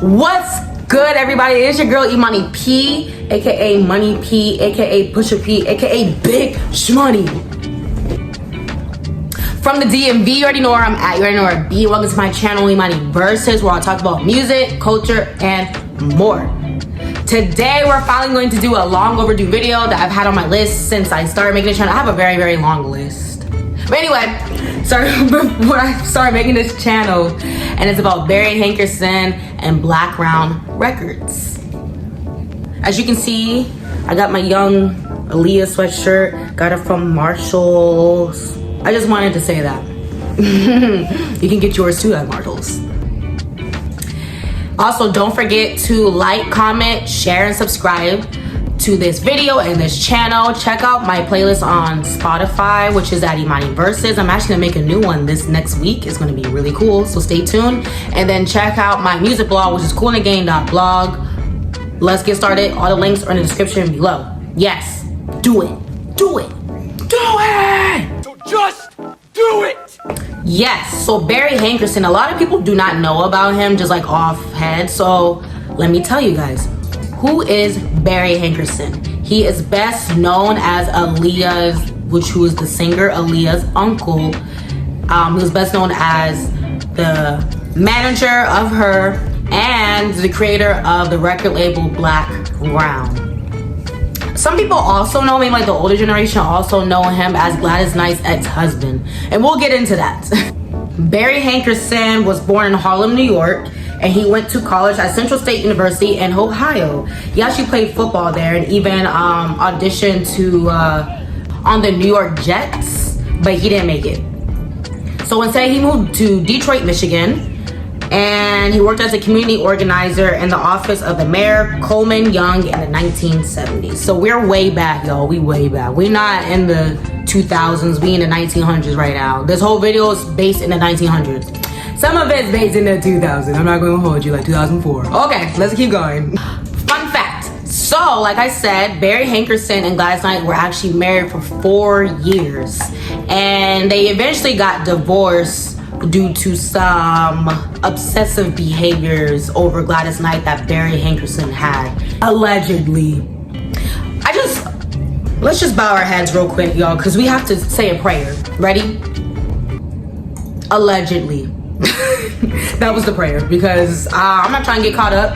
What's good, everybody? It's your girl Imani P, aka Money P, aka Pusha P, aka Big Shmoney. From the DMV, you already know where I'm at, you already know where I be. Welcome to my channel, imaniversus, where I'll talk about music, culture, and more. Today, we're finally going to do a long overdue video that I've had on my list since I started making this channel. I have a very, very long list. But anyway, sorry, before I started making this channel, and it's about Barry Hankerson and Blackground records. As you can see, I got my young Aaliyah sweatshirt, got it from Marshall's. I just wanted to say that. You can get yours too at Marshall's. Also, don't forget to like, comment, share, and subscribe to this video and this channel. Check out my playlist on Spotify, which is at imaniversus. I'm actually gonna make a new one this next week. It's gonna be really cool, so stay tuned. And then check out my music blog, which is Koolinthegang.blog. Let's get started. All the links are in the description below. Yes, do it, do it, do it! So just do it! Yes, so Barry Hankerson, a lot of people do not know about him, just like off head. So let me tell you guys. Who is Barry Hankerson? He is best known as Aaliyah's, who is the singer, Aaliyah's uncle. He was best known as the manager of her and the creator of the record label Blackground. Some people also know, maybe like the older generation also know him as Gladys Knight's ex-husband. And we'll get into that. Barry Hankerson was born in Harlem, New York. And he went to college at Central State University in Ohio. He actually played football there and even auditioned to on the New York Jets, but he didn't make it. So instead he moved to Detroit, Michigan, and he worked as a community organizer in the office of the mayor, Coleman Young, in the 1970s. So we're way back, y'all. We way back. We're not in the 2000s. We in the 1900s right now. This whole video is based in the 1900s. Some of it's based in the 2000s. I'm not going to hold you, like 2004. Okay, let's keep going. Fun fact. So, like I said, Barry Hankerson and Gladys Knight were actually married for 4 years. And they eventually got divorced due to some obsessive behaviors over Gladys Knight that Barry Hankerson had. Allegedly. Let's just bow our heads real quick, y'all, because we have to say a prayer. Ready? Allegedly. That was the prayer, because I'm not trying to get caught up.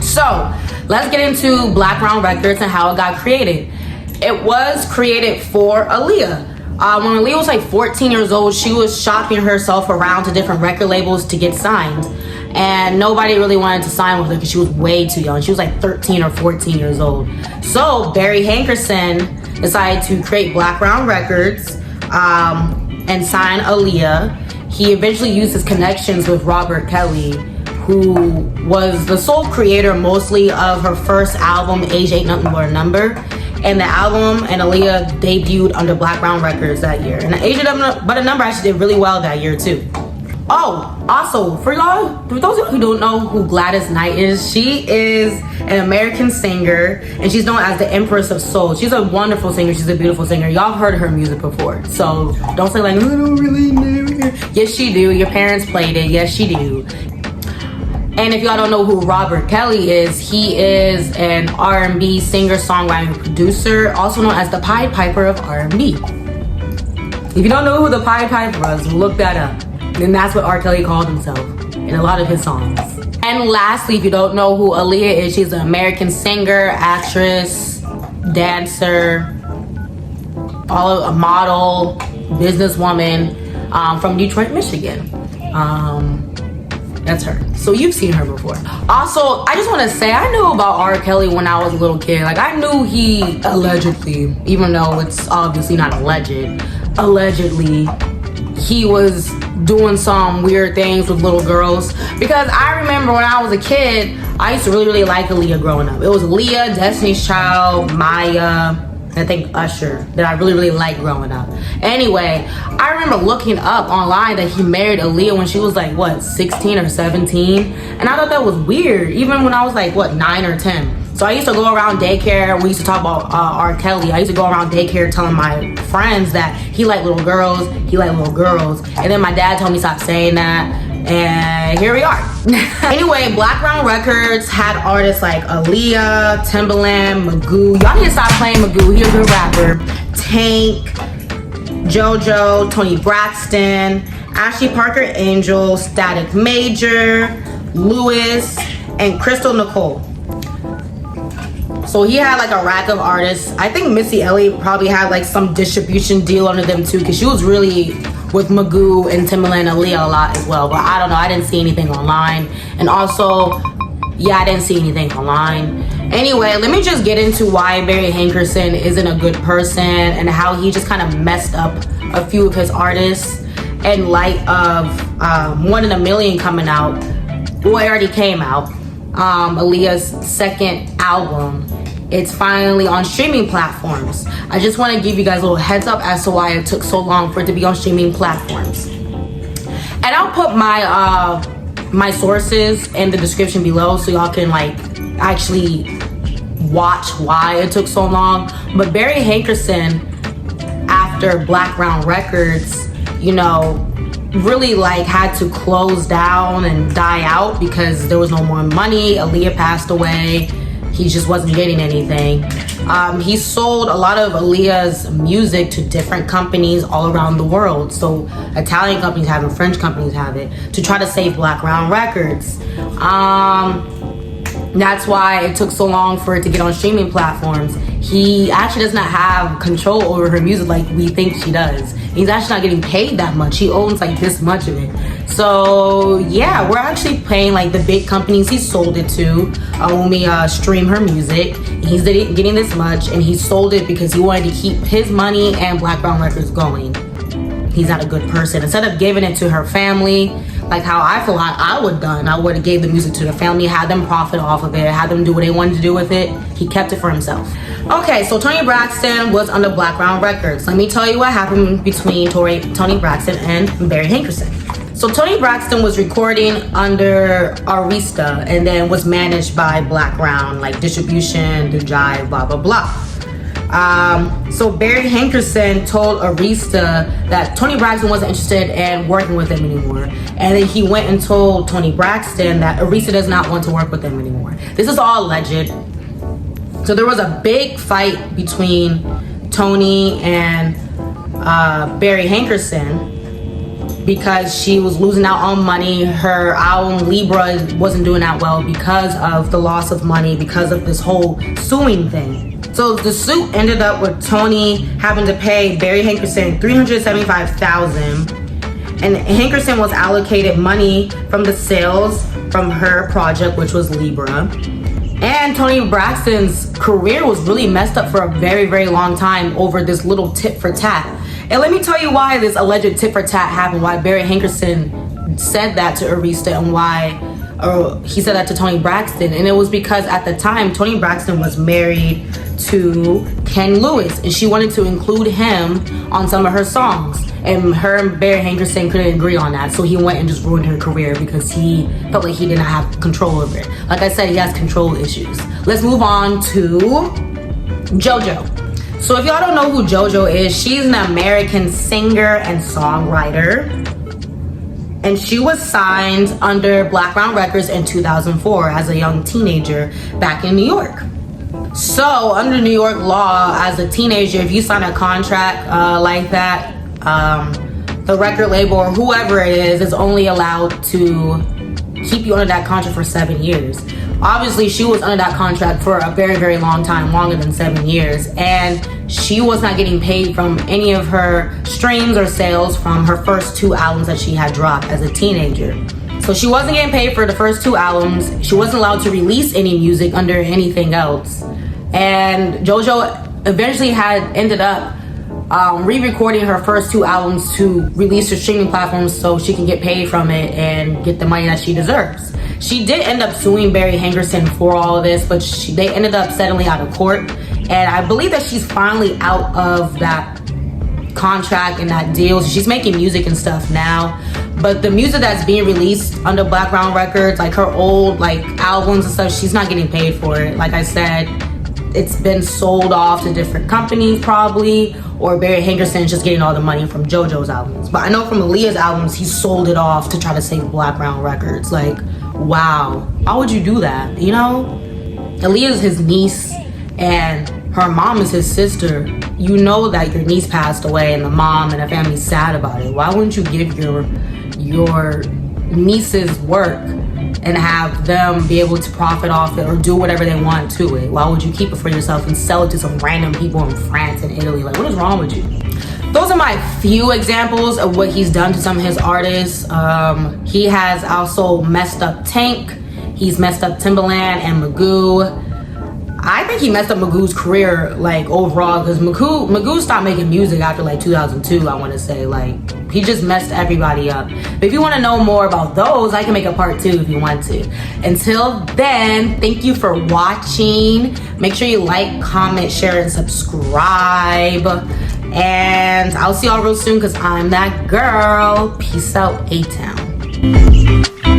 So let's get into Blackground Records and how it got created. It was created for Aaliyah. When Aaliyah was like 14 years old, she was shopping herself around to different record labels to get signed, and nobody really wanted to sign with her because she was way too young. She was like 13 or 14 years old. So Barry Hankerson decided to create Blackground Records and sign Aaliyah. He eventually used his connections with Robert Kelly, who was the sole creator mostly of her first album, Age Ain't Nothing But a Number. And the album and Aaliyah debuted under Blackground Records that year. And Age Ain't Nothing But a Number actually did really well that year too. Oh, also, for those of you who don't know who Gladys Knight is, she is an American singer, and she's known as the Empress of Soul. She's a wonderful singer. She's a beautiful singer. Y'all have heard her music before, so don't say like, I don't really know her. Yes, she do. Your parents played it. Yes, she do. And if y'all don't know who Robert Kelly is, he is an R&B singer, songwriter, producer, also known as the Pied Piper of R&B. If you don't know who the Pied Piper was, look that up. And that's what R. Kelly called himself in a lot of his songs. And lastly, if you don't know who Aaliyah is, she's an American singer, actress, dancer, a model, businesswoman from Detroit, Michigan. That's her. So you've seen her before. Also, I just want to say, I knew about R. Kelly when I was a little kid. Like, I knew he allegedly, even though it's obviously not alleged, allegedly, he was doing some weird things with little girls. Because I remember when I was a kid, I used to really like Aaliyah growing up. It was Aaliyah, Destiny's Child, Maya, I think Usher, that I really liked growing up. Anyway, I remember looking up online that he married Aaliyah when she was like, what, 16 or 17? And I thought that was weird, even when I was like, what, 9 or 10. So I used to go around daycare. We used to talk about R. Kelly. I used to go around daycare telling my friends that he liked little girls, And then my dad told me stop saying that. And here we are. Anyway, Blackground Records had artists like Aaliyah, Timbaland, Magoo. Y'all need to stop playing Magoo. He's a good rapper. Tank, JoJo, Toni Braxton, Ashley Parker Angel, Static Major, Lewis, and Crystal Nicole. So he had like a rack of artists. I think Missy Elliott probably had like some distribution deal under them too, because she was really with Magoo and Timbaland and Aaliyah a lot as well. But I don't know, I didn't see anything online. And also, yeah, I didn't see anything online. Anyway, let me just get into why Barry Hankerson isn't a good person and how he just kind of messed up a few of his artists in light of 1 in a Million coming out. Well, it already came out. Aaliyah's second album. It's finally on streaming platforms. I just want to give you guys a little heads up as to why it took so long for it to be on streaming platforms. And I'll put my my sources in the description below so y'all can like actually watch why it took so long. But Barry Hankerson, after Blackground Records, you know, really like had to close down and die out because there was no more money. Aaliyah passed away. He just wasn't getting anything. He sold a lot of Aaliyah's music to different companies all around the world. So Italian companies have it, French companies have it, to try to save Blackground Records. That's why it took so long for it to get on streaming platforms. He actually does not have control over her music like we think she does. He's actually not getting paid that much. He owns like this much of it. So yeah, we're actually paying like the big companies he sold it to when we stream her music. He's getting this much, and he sold it because he wanted to keep his money and Blackground Records going. He's not a good person. Instead of giving it to her family, like how I feel like I would have done, I would have gave the music to the family, had them profit off of it, had them do what they wanted to do with it. He kept it for himself. Okay, so Toni Braxton was under Blackground Records. Let me tell you what happened between Toni Braxton and Barry Hankerson. So Toni Braxton was recording under Arista and then was managed by Blackground, like distribution, the jive, blah, blah, blah. So Barry Hankerson told Arista that Toni Braxton wasn't interested in working with him anymore. And then he went and told Toni Braxton that Arista does not want to work with him anymore. This is all alleged. So there was a big fight between Toni and Barry Hankerson because she was losing out on money. Her album Libra wasn't doing that well because of the loss of money, because of this whole suing thing. So the suit ended up with Toni having to pay Barry Hankerson $375,000, and Hankerson was allocated money from the sales from her project, which was Libra. And Toni Braxton's career was really messed up for a very, very long time over this little tit for tat. And let me tell you why this alleged tit for tat happened, why Barry Hankerson said that to Arista and why he said that to Toni Braxton. And it was because at the time, Toni Braxton was married to Ken Lewis, and she wanted to include him on some of her songs. And her and Barry Hankerson couldn't agree on that, so he went and just ruined her career because he felt like he didn't have control over it. Like I said, he has control issues. Let's move on to JoJo. So if y'all don't know who JoJo is, she's an American singer and songwriter. And she was signed under Blackground Records in 2004 as a young teenager back in New York. So under New York law, as a teenager, if you sign a contract like that, the record label or whoever it is only allowed to keep you under that contract for 7 years. Obviously, she was under that contract for a very, very long time, longer than 7 years. And she was not getting paid from any of her streams or sales from her first 2 albums that she had dropped as a teenager. So she wasn't getting paid for the first 2 albums. She wasn't allowed to release any music under anything else. And JoJo eventually had ended up re-recording her first 2 albums to release to streaming platforms so she can get paid from it and get the money that she deserves. She did end up suing Barry Hankerson for all of this, but they ended up settling out of court. And I believe that she's finally out of that contract and that deal. So she's making music and stuff now. But the music that's being released under Blackground Records, like her old like albums and stuff, she's not getting paid for it. Like I said, it's been sold off to different companies probably, or Barry Hankerson is just getting all the money from JoJo's albums. But I know from Aaliyah's albums, he sold it off to try to save Blackground Records. Like, wow, why would you do that? You know, Aaliyah's his niece and her mom is his sister. You know that your niece passed away and the mom and the family's sad about it. Why wouldn't you give your niece's work and have them be able to profit off it or do whatever they want to it? Why would you keep it for yourself and sell it to some random people in France and Italy? Like, what is wrong with you? Those are my few examples of what he's done to some of his artists. He has also messed up Tank. He's messed up Timbaland and Magoo. I think he messed up Magoo's career, like, overall, because Magoo stopped making music after, like, 2002, I want to say. Like, he just messed everybody up. But if you want to know more about those, I can make a part 2 if you want to. Until then, thank you for watching. Make sure you like, comment, share, and subscribe. And I'll see y'all real soon, because I'm that girl. Peace out, A-Town.